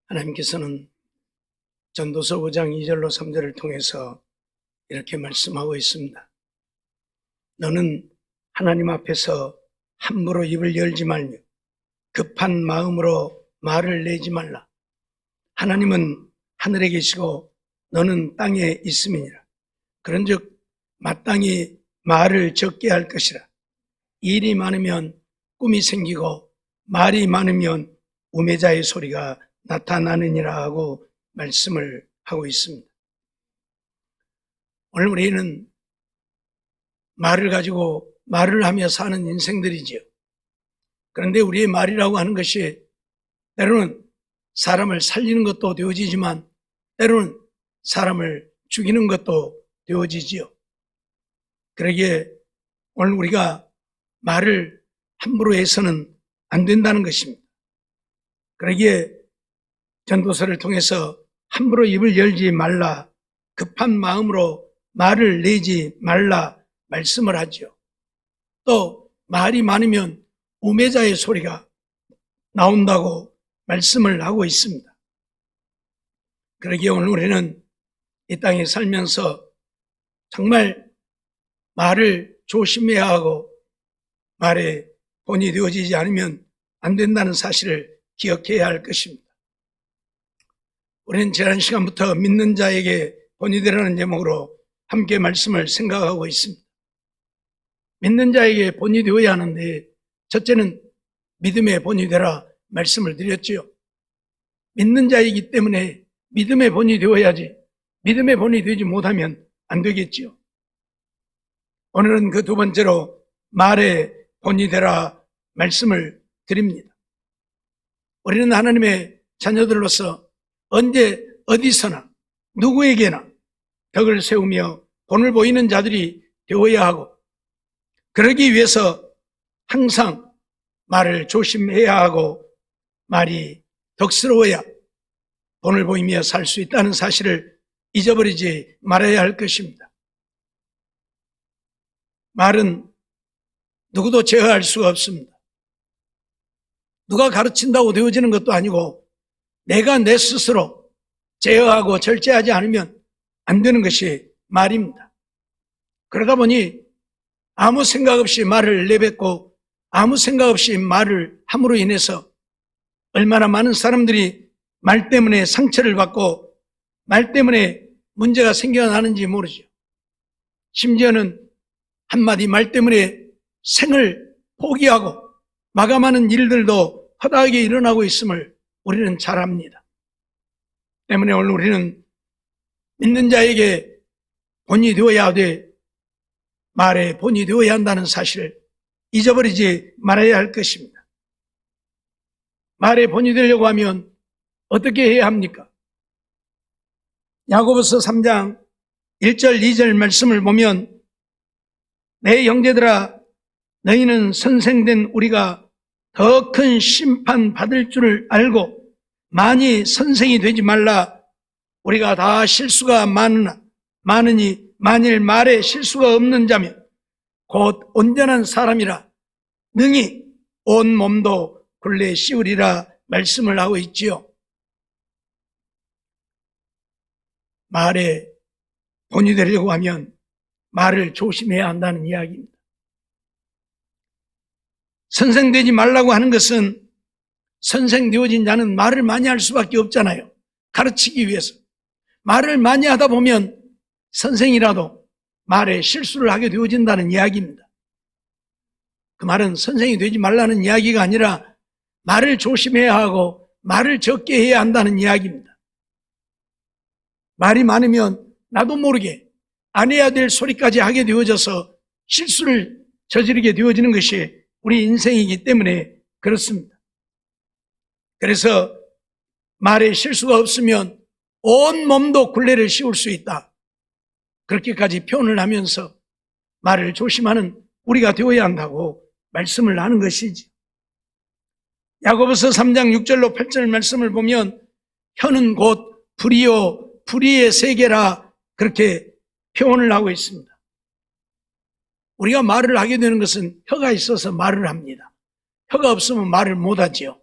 하나님께서는 전도서 5장 2절로 3절을 통해서 이렇게 말씀하고 있습니다. 너는 하나님 앞에서 함부로 입을 열지 말며 급한 마음으로 말을 내지 말라. 하나님은 하늘에 계시고 너는 땅에 있음이니라. 그런즉 마땅히 말을 적게 할 것이라. 일이 많으면 꿈이 생기고 말이 많으면 우매자의 소리가 나타나느니라 하고 말씀을 하고 있습니다. 오늘 우리는 말을 가지고 말을 하며 사는 인생들이지요. 그런데 우리의 말이라고 하는 것이 때로는 사람을 살리는 것도 되어지지만 때로는 사람을 죽이는 것도 되어지지요. 그러기에 오늘 우리가 말을 함부로 해서는 안 된다는 것입니다. 그러기에 전도서를 통해서 함부로 입을 열지 말라, 급한 마음으로 말을 내지 말라 말씀을 하죠. 또 말이 많으면 우매자의 소리가 나온다고 말씀을 하고 있습니다. 그러기에 오늘 우리는 이 땅에 살면서 정말 말을 조심해야 하고 말에 본이 되어지지 않으면 안 된다는 사실을 기억해야 할 것입니다. 우리는 지난 시간부터 믿는 자에게 본이 되라는 제목으로 함께 말씀을 생각하고 있습니다. 믿는 자에게 본이 되어야 하는데 첫째는 믿음의 본이 되라 말씀을 드렸지요. 믿는 자이기 때문에 믿음의 본이 되어야지 믿음의 본이 되지 못하면 안 되겠지요. 오늘은 그 두 번째로 말의 본이 되라 말씀을 드립니다. 우리는 하나님의 자녀들로서 언제 어디서나 누구에게나 덕을 세우며 본을 보이는 자들이 되어야 하고 그러기 위해서 항상 말을 조심해야 하고 말이 덕스러워야 본을 보이며 살 수 있다는 사실을 잊어버리지 말아야 할 것입니다. 말은 누구도 제어할 수가 없습니다. 누가 가르친다고 되어지는 것도 아니고 내가 내 스스로 제어하고 절제하지 않으면 안 되는 것이 말입니다. 그러다 보니 아무 생각 없이 말을 내뱉고 아무 생각 없이 말을 함으로 인해서 얼마나 많은 사람들이 말 때문에 상처를 받고 말 때문에 문제가 생겨나는지 모르죠. 심지어는 한마디 말 때문에 생을 포기하고 마감하는 일들도 허다하게 일어나고 있음을 우리는 잘 압니다. 때문에 오늘 우리는 믿는 자에게 본이 되어야 돼 말에 본이 되어야 한다는 사실을 잊어버리지 말아야 할 것입니다. 말에 본이 되려고 하면 어떻게 해야 합니까? 야고보서 3장 1절 2절 말씀을 보면 내 형제들아 너희는 선생된 우리가 더 큰 심판 받을 줄을 알고 많이 선생이 되지 말라. 우리가 다 실수가 많으니 만일 말에 실수가 없는 자면 곧 온전한 사람이라 능히 온 몸도 굴레 씌우리라 말씀을 하고 있지요. 말에 본이 되려고 하면 말을 조심해야 한다는 이야기입니다. 선생되지 말라고 하는 것은 선생되어진 자는 말을 많이 할 수밖에 없잖아요. 가르치기 위해서. 말을 많이 하다 보면 선생이라도 말에 실수를 하게 되어진다는 이야기입니다. 그 말은 선생이 되지 말라는 이야기가 아니라 말을 조심해야 하고 말을 적게 해야 한다는 이야기입니다. 말이 많으면 나도 모르게 안 해야 될 소리까지 하게 되어져서 실수를 저지르게 되어지는 것이 우리 인생이기 때문에 그렇습니다. 그래서 말에 실수가 없으면 온 몸도 굴레를 씌울 수 있다. 그렇게까지 표현을 하면서 말을 조심하는 우리가 되어야 한다고 말씀을 하는 것이지. 야고보서 3장 6절로 8절 말씀을 보면 혀는 곧 불이요 불의의 세계라 그렇게 표현을 하고 있습니다. 우리가 말을 하게 되는 것은 혀가 있어서 말을 합니다. 혀가 없으면 말을 못하지요.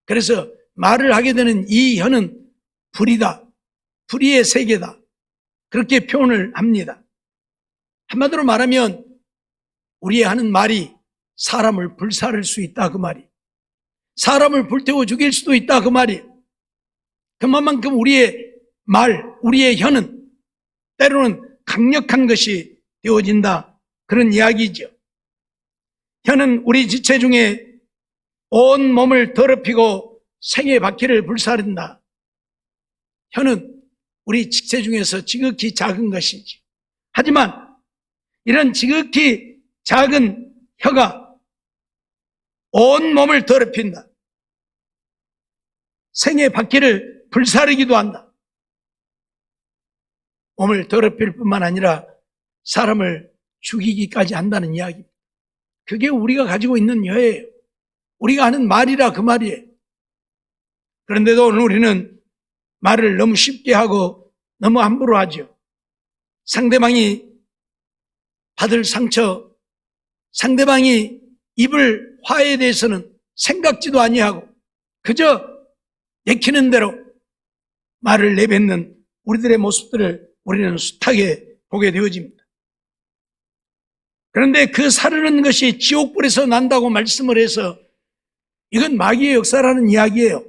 그래서 말을 하게 되는 이 혀는 불이다, 불의의 세계다, 그렇게 표현을 합니다. 한마디로 말하면 우리의 하는 말이 사람을 불살을 수 있다, 그 말이. 사람을 불태워 죽일 수도 있다, 그 말이. 그만큼 우리의 말, 우리의 혀는 때로는 강력한 것이 되어진다, 그런 이야기죠. 혀는 우리 지체 중에 온 몸을 더럽히고 생의 바퀴를 불사른다. 혀는 우리 지체 중에서 지극히 작은 것이지. 하지만 이런 지극히 작은 혀가 온 몸을 더럽힌다. 생의 바퀴를 불사르기도 한다. 몸을 더럽힐 뿐만 아니라 사람을 죽이기까지 한다는 이야기입니다. 그게 우리가 가지고 있는 혀예요. 우리가 하는 말이라 그 말이에요. 그런데도 오늘 우리는 말을 너무 쉽게 하고 너무 함부로 하죠. 상대방이 받을 상처, 상대방이 입을 화에 대해서는 생각지도 아니하고 그저 내키는 대로 말을 내뱉는 우리들의 모습들을 우리는 숱하게 보게 되어집니다. 그런데 그 사르는 것이 지옥불에서 난다고 말씀을 해서 이건 마귀의 역사라는 이야기예요.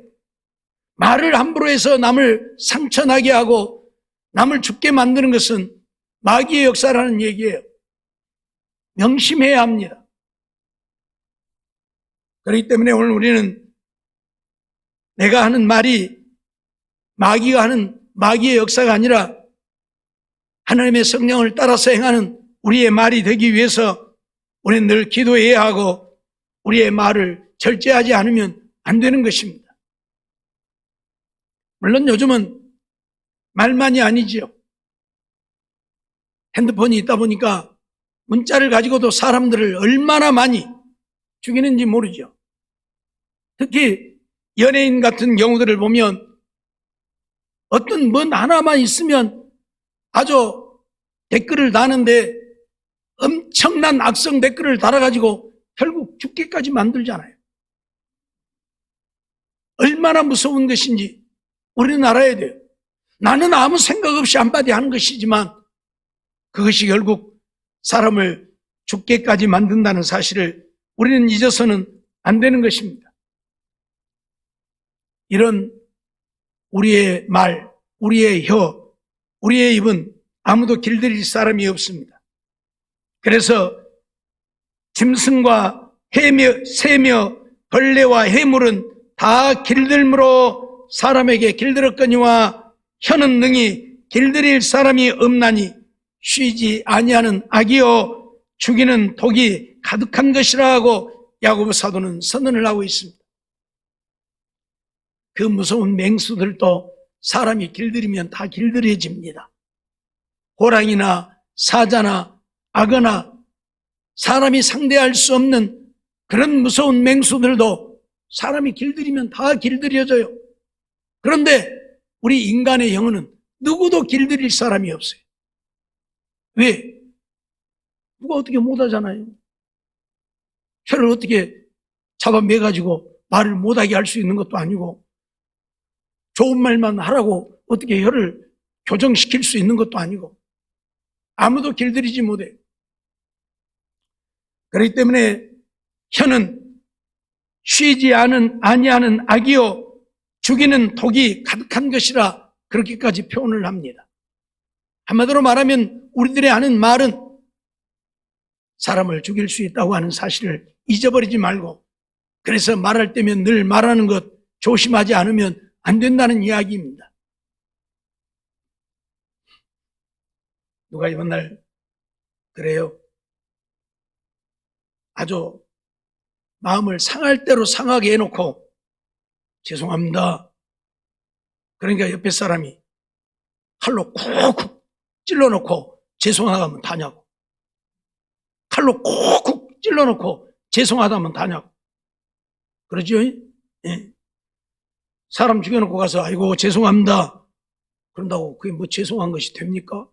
말을 함부로 해서 남을 상처나게 하고 남을 죽게 만드는 것은 마귀의 역사라는 얘기예요. 명심해야 합니다. 그렇기 때문에 오늘 우리는 내가 하는 말이 마귀가 하는 마귀의 역사가 아니라 하나님의 성령을 따라서 행하는 우리의 말이 되기 위해서 우리는 늘 기도해야 하고 우리의 말을 절제하지 않으면 안 되는 것입니다. 물론 요즘은 말만이 아니지요. 핸드폰이 있다 보니까 문자를 가지고도 사람들을 얼마나 많이 죽이는지 모르죠. 특히 연예인 같은 경우들을 보면 어떤 뭔 하나만 있으면 아주 댓글을 다는데 엄청난 악성 댓글을 달아가지고 결국 죽기까지 만들잖아요. 얼마나 무서운 것인지 우리는 알아야 돼요. 나는 아무 생각 없이 한마디 하는 것이지만 그것이 결국 사람을 죽게까지 만든다는 사실을 우리는 잊어서는 안 되는 것입니다. 이런 우리의 말, 우리의 혀, 우리의 입은 아무도 길들일 사람이 없습니다. 그래서 짐승과 새며 벌레와 해물은 다 길들므로 사람에게 길들었거니와 혀는 능히 길들일 사람이 없나니 쉬지 아니하는 악이요 죽이는 독이 가득한 것이라 하고 야고보 사도는 선언을 하고 있습니다. 그 무서운 맹수들도 사람이 길들이면 다 길들여집니다. 호랑이나 사자나 악어나 사람이 상대할 수 없는 그런 무서운 맹수들도 사람이 길들이면 다 길들여져요. 그런데 우리 인간의 영혼은 누구도 길들일 사람이 없어요. 왜? 누가 어떻게 못하잖아요. 혀를 어떻게 잡아매가지고 말을 못하게 할 수 있는 것도 아니고 좋은 말만 하라고 어떻게 혀를 교정시킬 수 있는 것도 아니고 아무도 길들이지 못해요. 그렇기 때문에 혀는 쉬지 아니하는 악이요 죽이는 독이 가득한 것이라 그렇게까지 표현을 합니다. 한마디로 말하면 우리들의 하는 말은 사람을 죽일 수 있다고 하는 사실을 잊어버리지 말고 그래서 말할 때면 늘 말하는 것 조심하지 않으면 안 된다는 이야기입니다. 누가 이번 날 그래요. 아주 마음을 상할 대로 상하게 해놓고 죄송합니다. 그러니까 옆에 사람이 칼로 콕콕 찔러놓고 죄송하다면 다냐고. 칼로 콕콕 찔러놓고 죄송하다면 다냐고. 그러죠? 예. 사람 죽여놓고 가서 아이고 죄송합니다. 그런다고 그게 뭐 죄송한 것이 됩니까?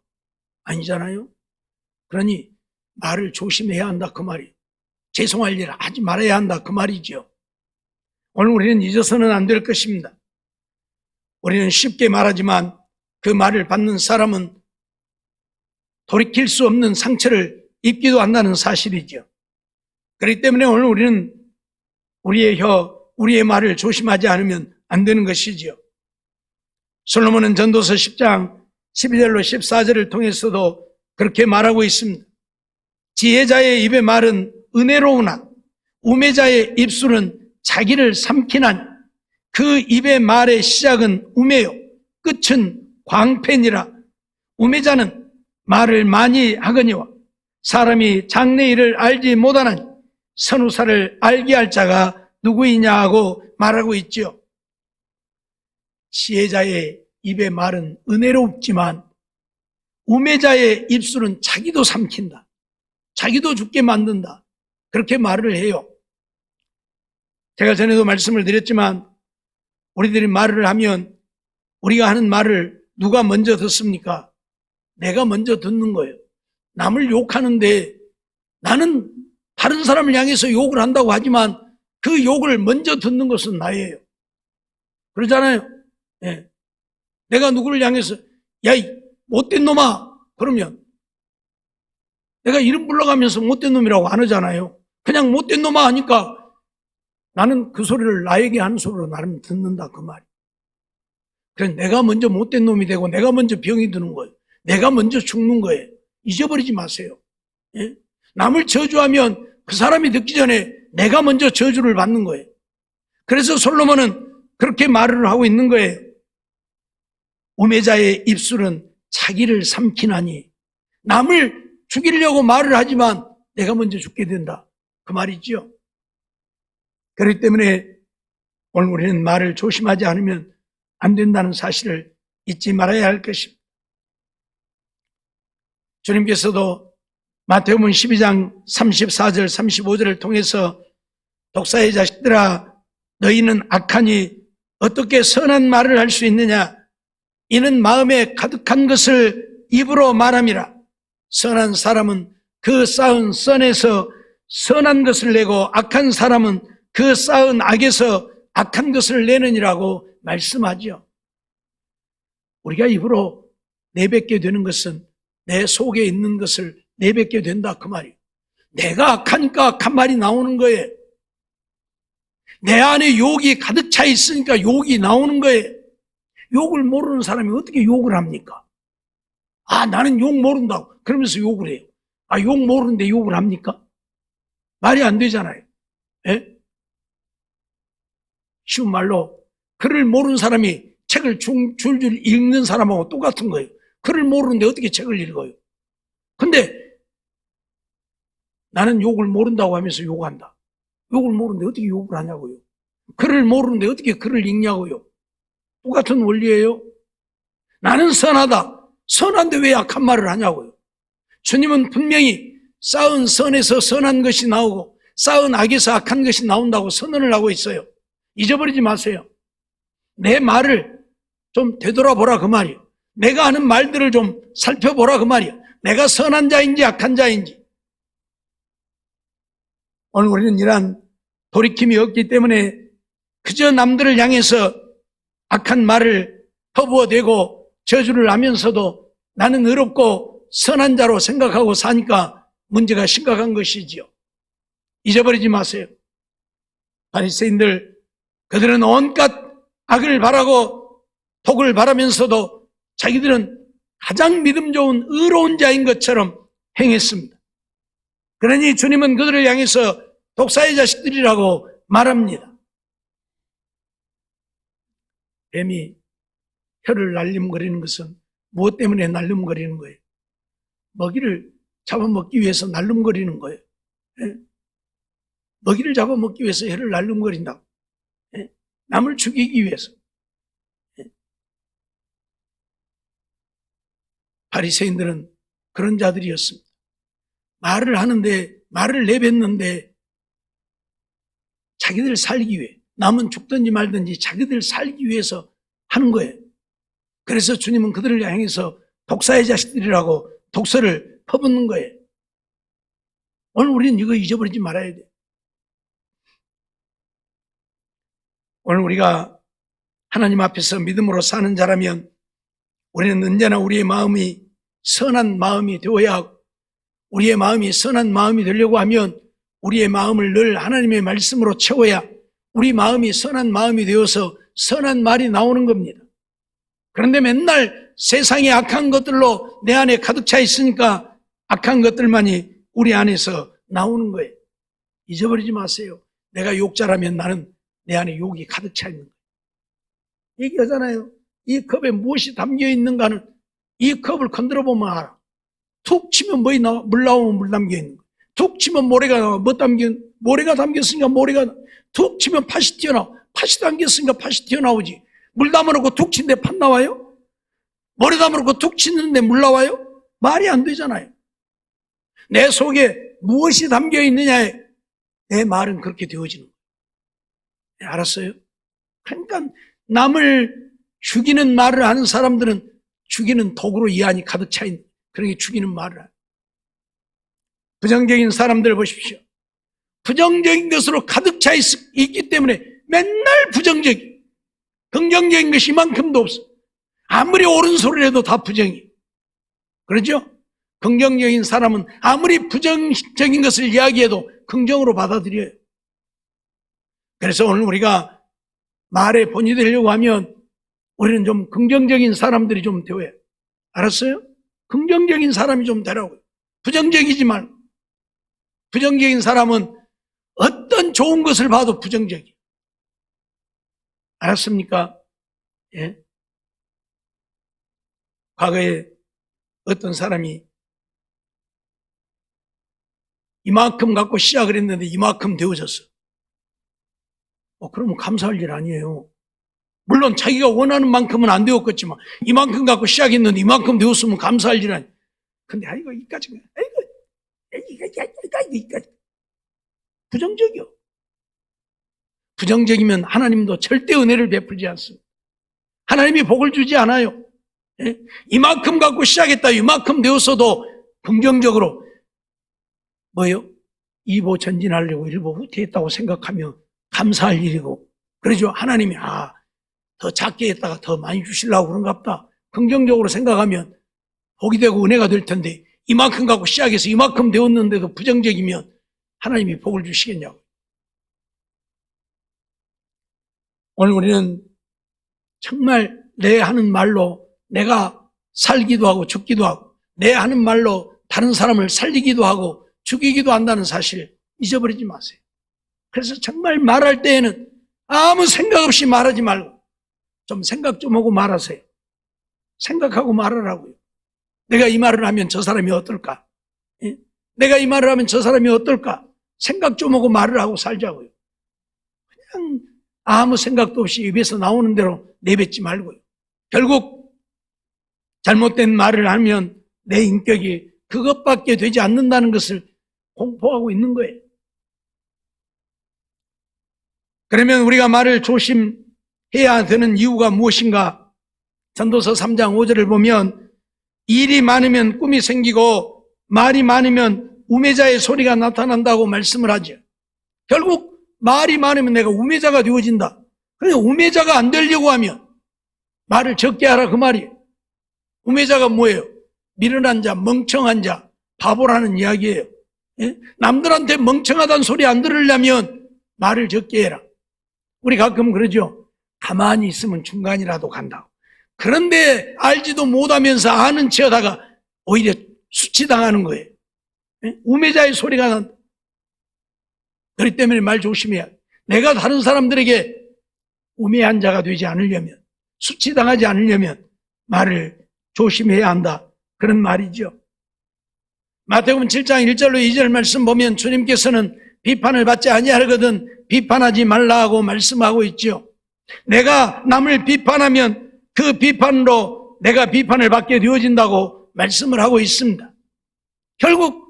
아니잖아요. 그러니 말을 조심해야 한다 그 말이. 죄송할 일 하지 말아야 한다 그 말이죠. 오늘 우리는 잊어서는 안 될 것입니다. 우리는 쉽게 말하지만 그 말을 받는 사람은 돌이킬 수 없는 상처를 입기도 한다는 사실이죠. 그렇기 때문에 오늘 우리는 우리의 혀, 우리의 말을 조심하지 않으면 안 되는 것이지요. 솔로몬은 전도서 10장 12절로 14절을 통해서도 그렇게 말하고 있습니다. 지혜자의 입의 말은 은혜로우나 우매자의 입술은 자기를 삼키나니 그 입의 말의 시작은 우매요 끝은 광팬이라. 우매자는 말을 많이 하거니와 사람이 장래일을 알지 못하나니 선후사를 알게 할 자가 누구이냐 하고 말하고 있지요. 지혜자의 입의 말은 은혜롭지만 우매자의 입술은 자기도 삼킨다. 자기도 죽게 만든다. 그렇게 말을 해요. 제가 전에도 말씀을 드렸지만 우리들이 말을 하면 우리가 하는 말을 누가 먼저 듣습니까? 내가 먼저 듣는 거예요. 남을 욕하는데 나는 다른 사람을 향해서 욕을 한다고 하지만 그 욕을 먼저 듣는 것은 나예요. 그러잖아요. 예. 내가 누구를 향해서 야, 이 못된 놈아 그러면 내가 이름 불러가면서 못된 놈이라고 안 하잖아요. 그냥 못된 놈아 하니까 나는 그 소리를 나에게 하는 소리로 나름 듣는다 그 말이. 그래서 내가 먼저 못된 놈이 되고 내가 먼저 병이 드는 거예요. 내가 먼저 죽는 거예요. 잊어버리지 마세요. 예? 남을 저주하면 그 사람이 듣기 전에 내가 먼저 저주를 받는 거예요. 그래서 솔로몬은 그렇게 말을 하고 있는 거예요. 우매자의 입술은 자기를 삼키나니 남을 죽이려고 말을 하지만 내가 먼저 죽게 된다. 그 말이지요. 그렇기 때문에 오늘 우리는 말을 조심하지 않으면 안 된다는 사실을 잊지 말아야 할 것입니다. 주님께서도 마태복음 12장 34절 35절을 통해서 독사의 자식들아 너희는 악하니 어떻게 선한 말을 할 수 있느냐 이는 마음에 가득한 것을 입으로 말함이라. 선한 사람은 그 쌓은 선에서 선한 것을 내고 악한 사람은 그 쌓은 악에서 악한 것을 내느니라고 말씀하죠. 우리가 입으로 내뱉게 되는 것은 내 속에 있는 것을 내뱉게 된다 그 말이에요. 내가 악하니까 악한 말이 나오는 거예요. 내 안에 욕이 가득 차 있으니까 욕이 나오는 거예요. 욕을 모르는 사람이 어떻게 욕을 합니까? 아, 나는 욕 모른다고 그러면서 욕을 해요. 아, 욕 모르는데 욕을 합니까? 말이 안 되잖아요. 예? 쉬운 말로 글을 모르는 사람이 책을 줄줄 읽는 사람하고 똑같은 거예요. 글을 모르는데 어떻게 책을 읽어요? 근데 나는 욕을 모른다고 하면서 욕한다. 욕을 모르는데 어떻게 욕을 하냐고요. 글을 모르는데 어떻게 글을 읽냐고요. 똑같은 원리예요. 나는 선하다. 선한데 왜 악한 말을 하냐고요. 주님은 분명히 쌓은 선에서 선한 것이 나오고 쌓은 악에서 악한 것이 나온다고 선언을 하고 있어요. 잊어버리지 마세요. 내 말을 좀 되돌아보라 그 말이에요. 내가 하는 말들을 좀 살펴보라 그 말이에요. 내가 선한 자인지 악한 자인지. 오늘 우리는 이러한 돌이킴이 없기 때문에 그저 남들을 향해서 악한 말을 퍼부어대고 저주를 하면서도 나는 의롭고 선한 자로 생각하고 사니까 문제가 심각한 것이지요. 잊어버리지 마세요. 바리새인들 그들은 온갖 악을 바라고 독을 바라면서도 자기들은 가장 믿음 좋은 의로운 자인 것처럼 행했습니다. 그러니 주님은 그들을 향해서 독사의 자식들이라고 말합니다. 뱀이 혀를 날름거리는 것은 무엇 때문에 날름거리는 거예요? 먹이를 잡아먹기 위해서 날름거리는 거예요. 예? 먹이를 잡아먹기 위해서 혀를 날름거린다. 예? 남을 죽이기 위해서. 예? 바리새인들은 그런 자들이었습니다. 말을 하는데 말을 내뱉는데 자기들 살기 위해 남은 죽든지 말든지 자기들 살기 위해서 하는 거예요. 그래서 주님은 그들을 향해서 독사의 자식들이라고 독서를 퍼붓는 거예요. 오늘 우리는 이거 잊어버리지 말아야 돼요. 오늘 우리가 하나님 앞에서 믿음으로 사는 자라면 우리는 언제나 우리의 마음이 선한 마음이 되어야 하고, 우리의 마음이 선한 마음이 되려고 하면 우리의 마음을 늘 하나님의 말씀으로 채워야 우리 마음이 선한 마음이 되어서 선한 말이 나오는 겁니다. 그런데 맨날 세상의 악한 것들로 내 안에 가득 차 있으니까 악한 것들만이 우리 안에서 나오는 거예요. 잊어버리지 마세요. 내가 욕자라면 나는 내 안에 욕이 가득 차 있는 거예요. 얘기하잖아요. 이 컵에 무엇이 담겨 있는가는 이 컵을 건드려 보면 알아. 툭 치면 물 나오면 물 담겨 있는 거예요. 툭 치면 모래가 나와. 모래가 담겼으니까 모래가, 툭 치면 팥이 튀어나와. 팥이 담겼으니까 팥이 튀어나오지. 물 담아놓고 툭 치는데 팥 나와요? 모래 담아놓고 툭 치는데 물 나와요? 말이 안 되잖아요. 내 속에 무엇이 담겨 있느냐에 내 말은 그렇게 되어지는 거예요. 알았어요? 그러니까 남을 죽이는 말을 하는 사람들은 죽이는 독으로 이 안이 가득 차 있는, 그러니 죽이는 말을 하는. 부정적인 사람들 보십시오. 부정적인 것으로 가득 차 있기 때문에 맨날 부정적이, 긍정적인 것이 이만큼도 없어. 아무리 옳은 소리를 해도 다 부정이. 그렇죠? 긍정적인 사람은 아무리 부정적인 것을 이야기해도 긍정으로 받아들여요. 그래서 오늘 우리가 말의 본이 되려고 하면 우리는 좀 긍정적인 사람들이 좀 되어야 해요. 알았어요? 긍정적인 사람이 좀 되라고요. 부정적이지 말고. 부정적인 사람은 어떤 좋은 것을 봐도 부정적이에요. 알았습니까? 예? 과거에 어떤 사람이 이만큼 갖고 시작을 했는데 이만큼 되어졌어. 그러면 감사할 일 아니에요. 물론 자기가 원하는 만큼은 안 되었겠지만 이만큼 갖고 시작했는데 이만큼 되었으면 감사할 일 아니에요. 근데 아이고 이까지 부정적이요. 부정적이면 하나님도 절대 은혜를 베풀지 않습니다. 하나님이 복을 주지 않아요. 예? 이만큼 갖고 시작했다, 이만큼 되었어도 긍정적으로 뭐예요? 2보 전진하려고 1보 후퇴했다고 생각하면 감사할 일이고, 그러죠. 하나님이 더 작게 했다가 더 많이 주시려고 그런가 보다. 긍정적으로 생각하면 복이 되고 은혜가 될 텐데 이만큼 갖고 시작해서 이만큼 되었는데도 부정적이면 하나님이 복을 주시겠냐고. 오늘 우리는 정말 내 하는 말로 내가 살기도 하고 죽기도 하고, 내 하는 말로 다른 사람을 살리기도 하고 죽이기도 한다는 사실 잊어버리지 마세요. 그래서 정말 말할 때에는 아무 생각 없이 말하지 말고 좀 생각 좀 하고 말하세요. 생각하고 말하라고요. 내가 이 말을 하면 저 사람이 어떨까? 예? 내가 이 말을 하면 저 사람이 어떨까? 생각 좀 하고 말을 하고 살자고요. 그냥 아무 생각도 없이 입에서 나오는 대로 내뱉지 말고요. 결국 잘못된 말을 하면 내 인격이 그것밖에 되지 않는다는 것을 공포하고 있는 거예요. 그러면 우리가 말을 조심해야 되는 이유가 무엇인가? 전도서 3장 5절을 보면 일이 많으면 꿈이 생기고 말이 많으면 우매자의 소리가 나타난다고 말씀을 하죠. 결국 말이 많으면 내가 우매자가 되어진다. 그러니까 우매자가 안 되려고 하면 말을 적게 하라 그 말이에요. 우매자가 뭐예요? 미련한 자, 멍청한 자, 바보라는 이야기예요. 예? 남들한테 멍청하다는 소리 안 들으려면 말을 적게 해라. 우리 가끔 그러죠. 가만히 있으면 중간이라도 간다고. 그런데 알지도 못하면서 아는 체하다가 오히려 수치당하는 거예요. 예? 우매자의 소리가 난다. 그렇기 때문에 말 조심해야 돼. 내가 다른 사람들에게 우매한 자가 되지 않으려면, 수치당하지 않으려면 말을 조심해야 한다. 그런 말이죠. 마태복음 7장 1절로 2절 말씀 보면 주님께서는 비판을 받지 아니하거든 비판하지 말라고 말씀하고 있죠. 내가 남을 비판하면 그 비판으로 내가 비판을 받게 되어진다고 말씀을 하고 있습니다. 결국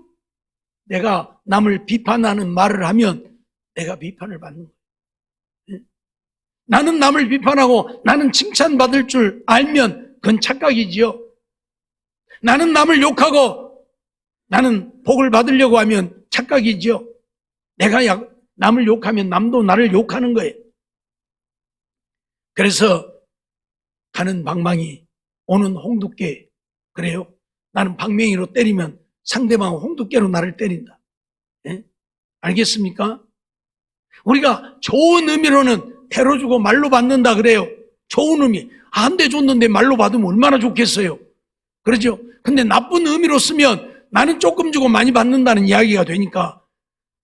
내가 남을 비판하는 말을 하면 내가 비판을 받는 거예요. 나는 남을 비판하고 나는 칭찬받을 줄 알면 그건 착각이지요. 나는 남을 욕하고 나는 복을 받으려고 하면 착각이지요. 내가 남을 욕하면 남도 나를 욕하는 거예요. 그래서 가는 방망이 오는 홍두깨. 그래요? 나는 방망이로 때리면 상대방은 홍두깨로 나를 때린다. 예? 알겠습니까? 우리가 좋은 의미로는 대로 주고 말로 받는다 그래요. 좋은 의미. 한 대 줬는데 말로 받으면 얼마나 좋겠어요. 그렇죠? 근데 나쁜 의미로 쓰면 나는 조금 주고 많이 받는다는 이야기가 되니까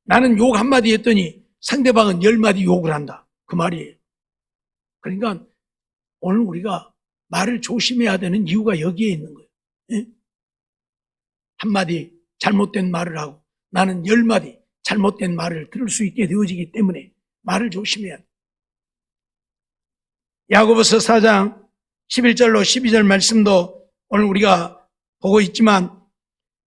나는 욕 한마디 했더니 상대방은 10마디 욕을 한다. 그 말이에요. 그러니까 오늘 우리가 말을 조심해야 되는 이유가 여기에 있는 거예요. 예? 한마디 잘못된 말을 하고 나는 10마디 잘못된 말을 들을 수 있게 되어지기 때문에 말을 조심해야 돼. 야고보서 4장 11절로 12절 말씀도 오늘 우리가 보고 있지만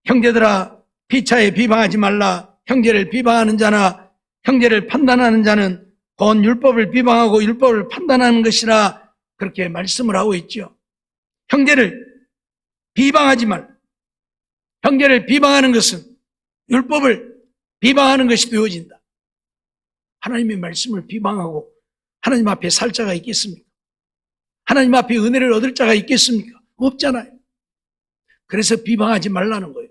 형제들아 피차에 비방하지 말라. 형제를 비방하는 자나 형제를 판단하는 자는 곧 율법을 비방하고 율법을 판단하는 것이라 그렇게 말씀을 하고 있죠. 형제를 비방하지 말라. 형제를 비방하는 것은 율법을 비방하는 것이 되어진다. 하나님의 말씀을 비방하고 하나님 앞에 살 자가 있겠습니까? 하나님 앞에 은혜를 얻을 자가 있겠습니까? 없잖아요. 그래서 비방하지 말라는 거예요.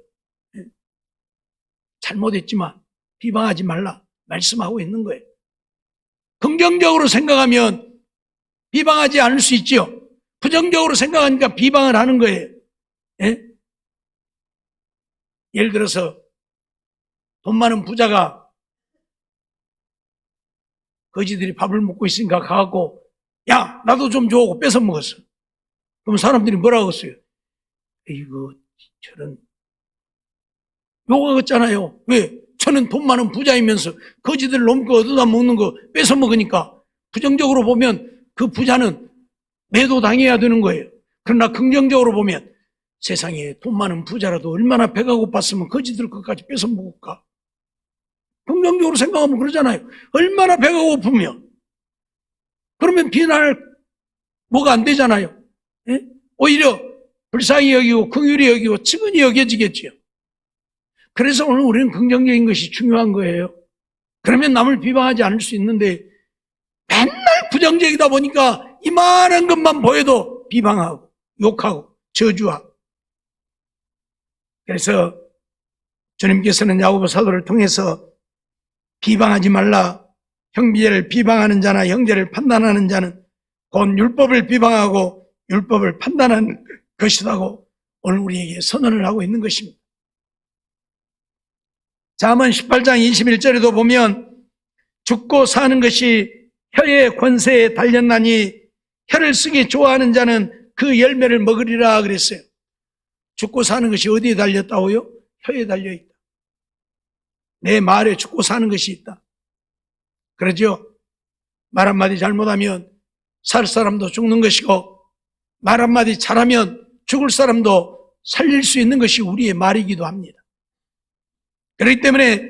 잘못했지만 비방하지 말라 말씀하고 있는 거예요. 긍정적으로 생각하면 비방하지 않을 수 있죠. 부정적으로 생각하니까 비방을 하는 거예요. 예? 예를 들어서 돈 많은 부자가 거지들이 밥을 먹고 있으니까 가갖고 야 나도 좀 줘 하고 뺏어 먹었어. 그럼 사람들이 뭐라고 했어요? 이거 저런 욕하겠잖아요. 왜? 저는 돈 많은 부자이면서 거지들 넘고 얻어다 먹는 거 뺏어 먹으니까 부정적으로 보면 그 부자는 매도당해야 되는 거예요. 그러나 긍정적으로 보면 세상에 돈 많은 부자라도 얼마나 배가 고팠으면 거지들 것까지 뺏어 먹을까? 긍정적으로 생각하면 그러잖아요. 얼마나 배가 고프면. 그러면 비난할 뭐가 안 되잖아요. 예? 오히려 불쌍히 여기고 긍휼히 여기고 측은히 여겨지겠지요. 그래서 오늘 우리는 긍정적인 것이 중요한 거예요. 그러면 남을 비방하지 않을 수 있는데 맨날 부정적이다 보니까 이만한 것만 보여도 비방하고 욕하고 저주하고. 그래서 주님께서는 야고보 사도를 통해서 비방하지 말라. 형제를 비방하는 자나 형제를 판단하는 자는 곧 율법을 비방하고 율법을 판단하는 것이라고 오늘 우리에게 선언을 하고 있는 것입니다. 잠언 18장 21절에도 보면 죽고 사는 것이 혀의 권세에 달렸나니 혀를 쓰기 좋아하는 자는 그 열매를 먹으리라 그랬어요. 죽고 사는 것이 어디에 달렸다고요? 혀에 달려있다. 내 말에 죽고 사는 것이 있다. 그러죠? 말 한마디 잘못하면 살 사람도 죽는 것이고 말 한마디 잘하면 죽을 사람도 살릴 수 있는 것이 우리의 말이기도 합니다. 그렇기 때문에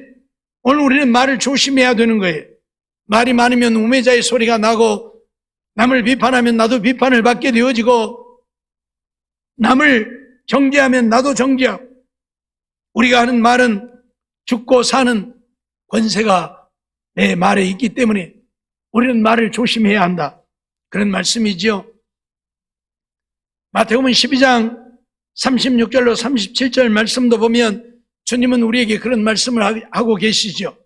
오늘 우리는 말을 조심해야 되는 거예요. 말이 많으면 우매자의 소리가 나고 남을 비판하면 나도 비판을 받게 되어지고 남을 정죄하면 나도 정죄하고 우리가 하는 말은 죽고 사는 권세가 내 말에 있기 때문에 우리는 말을 조심해야 한다. 그런 말씀이지요. 마태복음 12장 36절로 37절 말씀도 보면 주님은 우리에게 그런 말씀을 하고 계시죠.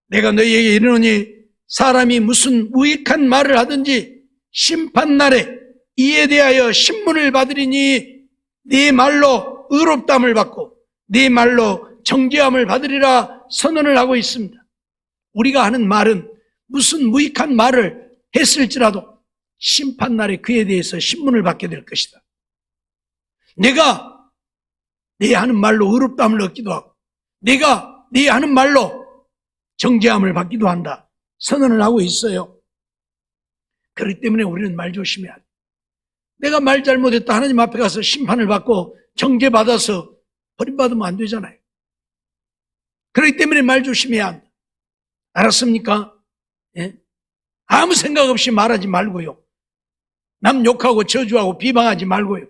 내가 너희에게 이르노니 사람이 무슨 무익한 말을 하든지 심판날에 이에 대하여 신문을 받으리니 네 말로 의롭다함을 받고 네 말로 정죄함을 받으리라 선언을 하고 있습니다. 우리가 하는 말은 무슨 무익한 말을 했을지라도 심판날에 그에 대해서 신문을 받게 될 것이다. 내가 네 하는 말로 의롭다함을 얻기도 하고 내가 네 하는 말로 정죄함을 받기도 한다. 선언을 하고 있어요. 그렇기 때문에 우리는 말 조심해야 돼. 내가 말 잘못했다 하나님 앞에 가서 심판을 받고 정죄받아서 버림받으면 안 되잖아요. 그렇기 때문에 말 조심해야 한다. 알았습니까? 예? 아무 생각 없이 말하지 말고요. 남 욕하고 저주하고 비방하지 말고요.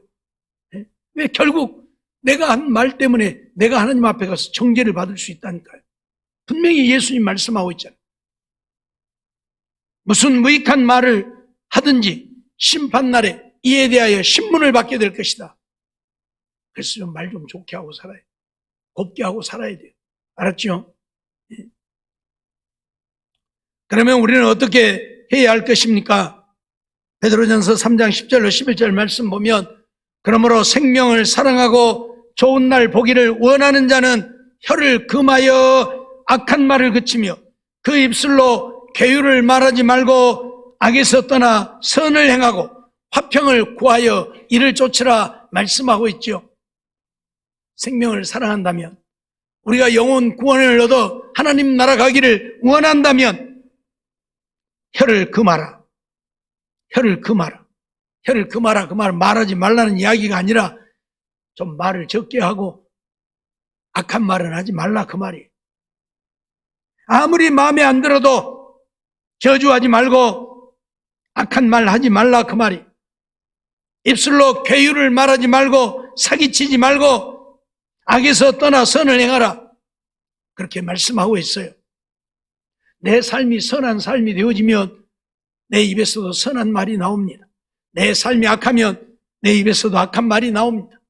예? 왜 결국 내가 한 말 때문에 내가 하나님 앞에 가서 정죄를 받을 수 있다니까요. 분명히 예수님 말씀하고 있잖아요. 무슨 무익한 말을 하든지 심판날에 이에 대하여 신문을 받게 될 것이다. 그래서 좀 말 좀 좋게 하고 살아야 돼요. 곱게 하고 살아야 돼요. 알았죠? 그러면 우리는 어떻게 해야 할 것입니까? 베드로전서 3장 10절로 11절 말씀 보면, 그러므로 생명을 사랑하고 좋은 날 보기를 원하는 자는 혀를 금하여 악한 말을 그치며 그 입술로 괴유를 말하지 말고 악에서 떠나 선을 행하고 화평을 구하여 이를 쫓으라 말씀하고 있죠. 생명을 사랑한다면, 우리가 영혼 구원을 얻어 하나님 나라 가기를 원한다면 혀를 금하라. 혀를 금하라. 혀를 금하라. 그 말 말하지 말라는 이야기가 아니라 좀 말을 적게 하고 악한 말은 하지 말라 그 말이에요. 아무리 마음에 안 들어도 저주하지 말고 악한 말 하지 말라 그 말이에요. 입술로 괴유를 말하지 말고 사기치지 말고 악에서 떠나 선을 행하라. 그렇게 말씀하고 있어요. 내 삶이 선한 삶이 되어지면 내 입에서도 선한 말이 나옵니다. 내 삶이 악하면 내 입에서도 악한 말이 나옵니다.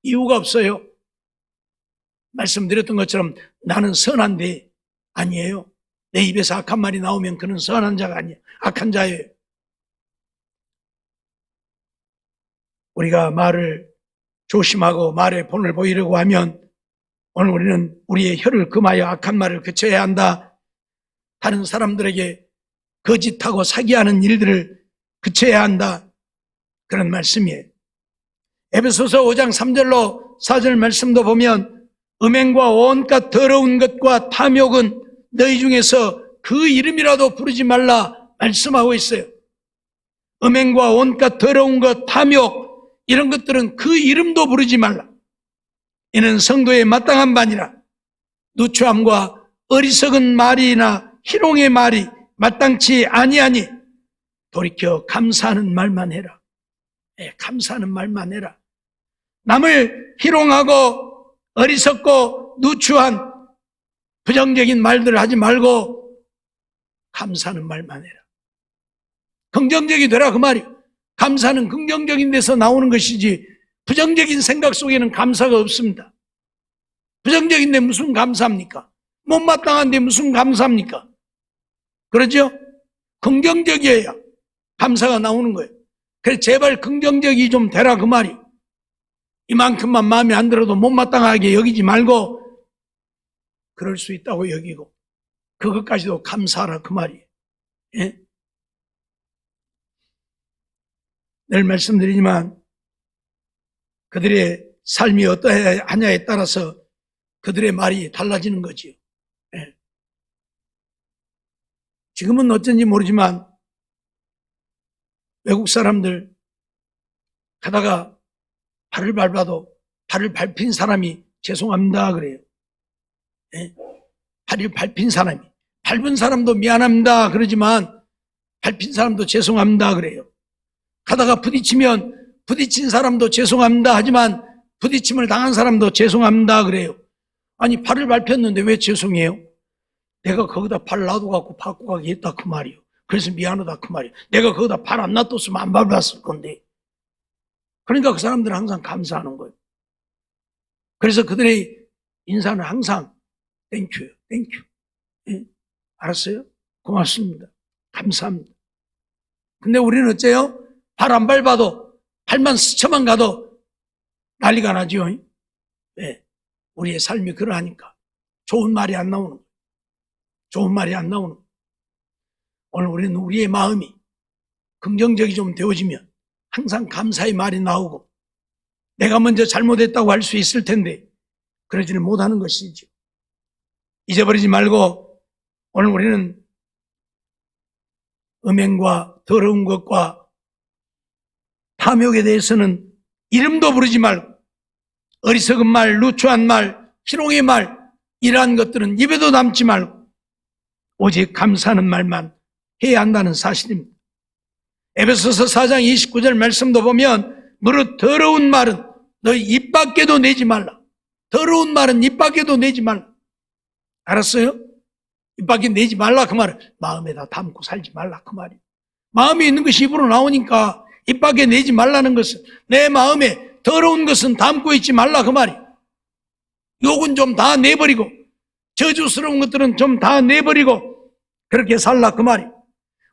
이유가 없어요. 말씀드렸던 것처럼 나는 선한데 아니에요. 내 입에서 악한 말이 나오면 그는 선한 자가 아니에요. 악한 자예요. 우리가 말을 조심하고 말에 본을 보이려고 하면 오늘 우리는 우리의 혀를 금하여 악한 말을 그쳐야 한다. 다른 사람들에게 거짓하고 사기하는 일들을 그쳐야 한다. 그런 말씀이에요. 에베소서 5장 3절로 4절 말씀도 보면 음행과 온갖 더러운 것과 탐욕은 너희 중에서 그 이름이라도 부르지 말라 말씀하고 있어요. 음행과 온갖 더러운 것, 탐욕 이런 것들은 그 이름도 부르지 말라. 이는 성도의 마땅한 바니라. 누추함과 어리석은 말이나 희롱의 말이 마땅치 아니하니 돌이켜 감사하는 말만 해라. 감사하는 말만 해라. 남을 희롱하고 어리석고 누추한 부정적인 말들을 하지 말고 감사하는 말만 해라. 긍정적이 되라 그 말이. 감사는 긍정적인 데서 나오는 것이지 부정적인 생각 속에는 감사가 없습니다. 부정적인데 무슨 감사합니까? 못마땅한데 무슨 감사합니까? 그러죠? 긍정적이어야 감사가 나오는 거예요. 그래서 제발 긍정적이 좀 되라 그 말이. 이만큼만 마음에 안 들어도 못마땅하게 여기지 말고 그럴 수 있다고 여기고 그것까지도 감사하라 그 말이에요. 예? 늘 말씀드리지만 그들의 삶이 어떠하냐에 따라서 그들의 말이 달라지는 거지요. 예. 지금은 어쩐지 모르지만 외국 사람들 가다가 발을 밟아도 발을 밟힌 사람이 죄송합니다 그래요. 예? 발을 밟힌 사람이, 밟은 사람도 미안합니다 그러지만 밟힌 사람도 죄송합니다 그래요. 가다가 부딪히면 부딪힌 사람도 죄송합니다 하지만 부딪힘을 당한 사람도 죄송합니다 그래요. 아니 발을 밟혔는데 왜 죄송해요? 내가 거기다 발 놔둬갖고 바꿔 가게 했다 그 말이요. 그래서 미안하다 그 말이에요. 내가 거기다 발 안 놔뒀으면 안 밟았을 건데. 그러니까 그 사람들은 항상 감사하는 거예요. 그래서 그들의 인사는 항상 땡큐요. 땡큐. 예? 알았어요? 고맙습니다. 감사합니다. 근데 우리는 어째요? 발 안 밟아도 발만 스쳐만 가도 난리가 나죠. 왜? 우리의 삶이 그러하니까 좋은 말이 안 나오는 거예요. 좋은 말이 안 나오는 거예요. 오늘 우리는 우리의 마음이 긍정적이 좀 되어지면 항상 감사의 말이 나오고 내가 먼저 잘못했다고 할 수 있을 텐데 그러지는 못하는 것이죠. 잊어버리지 말고 오늘 우리는 음행과 더러운 것과 탐욕에 대해서는 이름도 부르지 말고 어리석은 말, 누추한 말, 희롱의 말 이러한 것들은 입에도 담지 말고 오직 감사하는 말만 해야 한다는 사실입니다. 에베소서 4장 29절 말씀도 보면 무릇 더러운 말은 너희 입 밖에도 내지 말라. 더러운 말은 입 밖에도 내지 말라. 알았어요? 입 밖에 내지 말라 그 말은 마음에다 담고 살지 말라 그 말이에요. 마음에 있는 것이 입으로 나오니까 입 밖에 내지 말라는 것은 내 마음에 더러운 것은 담고 있지 말라 그 말이. 욕은 좀 다 내버리고 저주스러운 것들은 좀 다 내버리고 그렇게 살라 그 말이.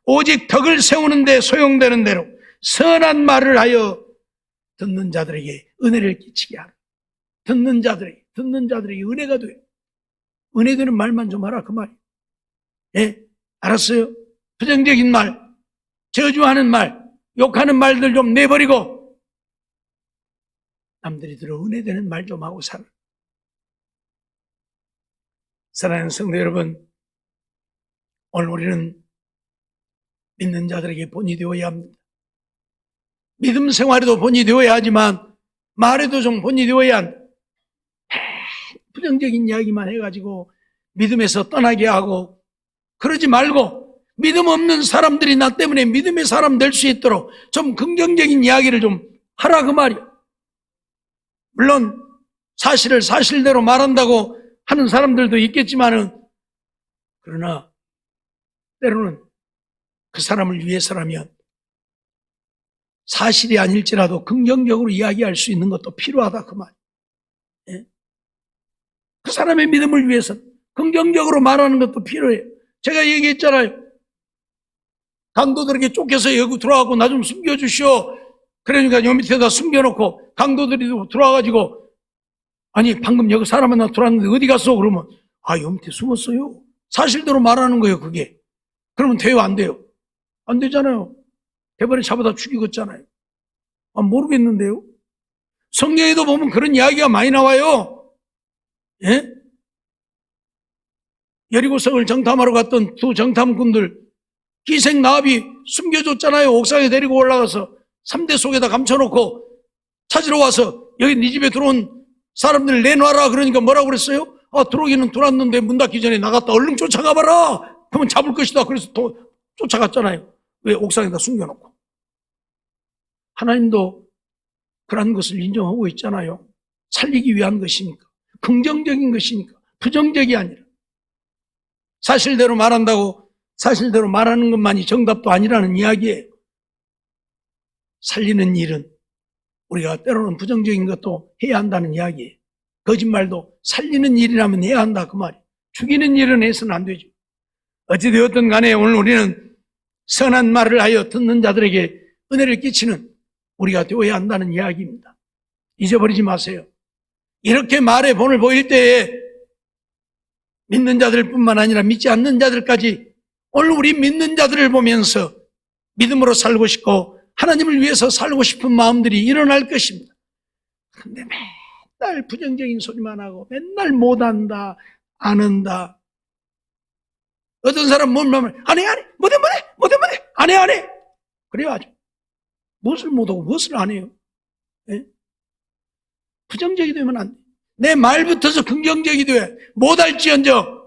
오직 덕을 세우는 데 소용되는 대로 선한 말을 하여 듣는 자들에게 은혜를 끼치게 하라. 듣는 자들에게 은혜가 돼요. 은혜 되는 말만 좀 하라 그 말이. 예, 알았어요? 부정적인 말, 저주하는 말, 욕하는 말들 좀 내버리고 남들이 들어 은혜 되는 말 좀 하고 살아. 사랑하는 성도 여러분, 오늘 우리는 믿는 자들에게 본이 되어야 합니다. 믿음 생활에도 본이 되어야 하지만 말에도 좀 본이 되어야 한다. 부정적인 이야기만 해가지고 믿음에서 떠나게 하고 그러지 말고 믿음 없는 사람들이 나 때문에 믿음의 사람 될 수 있도록 좀 긍정적인 이야기를 좀 하라 그 말이야. 물론 사실을 사실대로 말한다고 하는 사람들도 있겠지만은 그러나 때로는 그 사람을 위해서라면 사실이 아닐지라도 긍정적으로 이야기할 수 있는 것도 필요하다 그 말. 예? 그 사람의 믿음을 위해서 긍정적으로 말하는 것도 필요해요. 제가 얘기했잖아요. 강도들에게 쫓겨서 여기 들어와갖고 나 좀 숨겨주시오. 그러니까 요 밑에다 숨겨놓고 강도들이 들어와가지고 아니 방금 여기 사람 하나 들어왔는데 어디 갔어? 그러면 요 밑에 숨었어요. 사실대로 말하는 거예요 그게. 그러면 돼요 안 돼요? 안 되잖아요. 대번에 잡아다 죽이겠잖아요. 모르겠는데요. 성경에도 보면 그런 이야기가 많이 나와요. 예? 여리고성을 정탐하러 갔던 두 정탐꾼들 기생 나합이 숨겨줬잖아요. 옥상에 데리고 올라가서 3대 속에다 감춰놓고 찾으러 와서 여기 네 집에 들어온 사람들 내놔라. 그러니까 뭐라고 그랬어요? 들어오기는 들어왔는데 문 닫기 전에 나갔다. 얼른 쫓아가봐라. 그러면 잡을 것이다. 그래서 또 쫓아갔잖아요. 왜? 옥상에다 숨겨놓고. 하나님도 그런 것을 인정하고 있잖아요. 살리기 위한 것이니까. 긍정적인 것이니까. 부정적이 아니라. 사실대로 말한다고 사실대로 말하는 것만이 정답도 아니라는 이야기예요. 살리는 일은 우리가 때로는 부정적인 것도 해야 한다는 이야기예요. 거짓말도 살리는 일이라면 해야 한다 그 말이에요. 죽이는 일은 해서는 안 되죠. 어찌되었든 간에 오늘 우리는 선한 말을 하여 듣는 자들에게 은혜를 끼치는 우리가 되어야 한다는 이야기입니다. 잊어버리지 마세요. 이렇게 말의 본을 보일 때에 믿는 자들뿐만 아니라 믿지 않는 자들까지 오늘 우리 믿는 자들을 보면서 믿음으로 살고 싶고 하나님을 위해서 살고 싶은 마음들이 일어날 것입니다. 그런데 맨날 부정적인 소리만 하고 맨날 못한다, 안 한다. 어떤 사람은 뭐냐면 안 해, 못해, 안 해. 그래요 아주. 무엇을 못하고 무엇을 안 해요? 예? 부정적이 되면 안 돼. 내 말부터서 긍정적이 돼. 못할지언정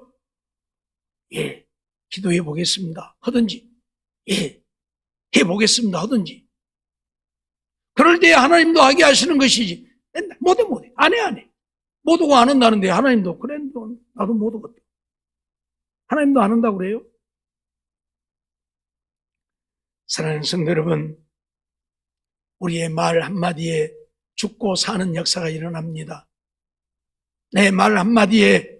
기도해 보겠습니다 하든지 해보겠습니다 하든지. 그럴 때 하나님도 하게 하시는 것이지. 맨날 못해 안 해. 못하고 안 한다는데 하나님도 그래 나도 못하거든. 하나님도 안 한다고 그래요? 사랑하는 성도 여러분, 우리의 말 한마디에 죽고 사는 역사가 일어납니다. 내 말 한마디에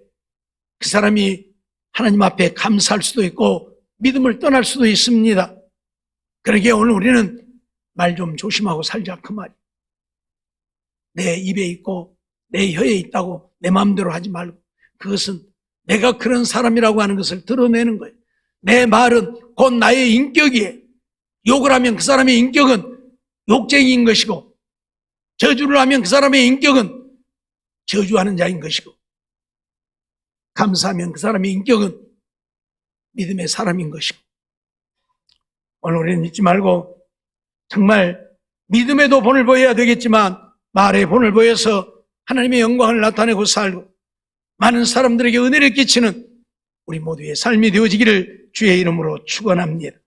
그 사람이 하나님 앞에 감사할 수도 있고 믿음을 떠날 수도 있습니다. 그러기에 오늘 우리는 말 좀 조심하고 살자 그 말이에요. 내 입에 있고 내 혀에 있다고 내 마음대로 하지 말고 그것은 내가 그런 사람이라고 하는 것을 드러내는 거예요. 내 말은 곧 나의 인격이에요. 욕을 하면 그 사람의 인격은 욕쟁이인 것이고 저주를 하면 그 사람의 인격은 저주하는 자인 것이고 감사하면 그 사람의 인격은 믿음의 사람인 것이고 오늘 우리는 잊지 말고 정말 믿음에도 본을 보여야 되겠지만 말에 본을 보여서 하나님의 영광을 나타내고 살고 많은 사람들에게 은혜를 끼치는 우리 모두의 삶이 되어지기를 주의 이름으로 축원합니다.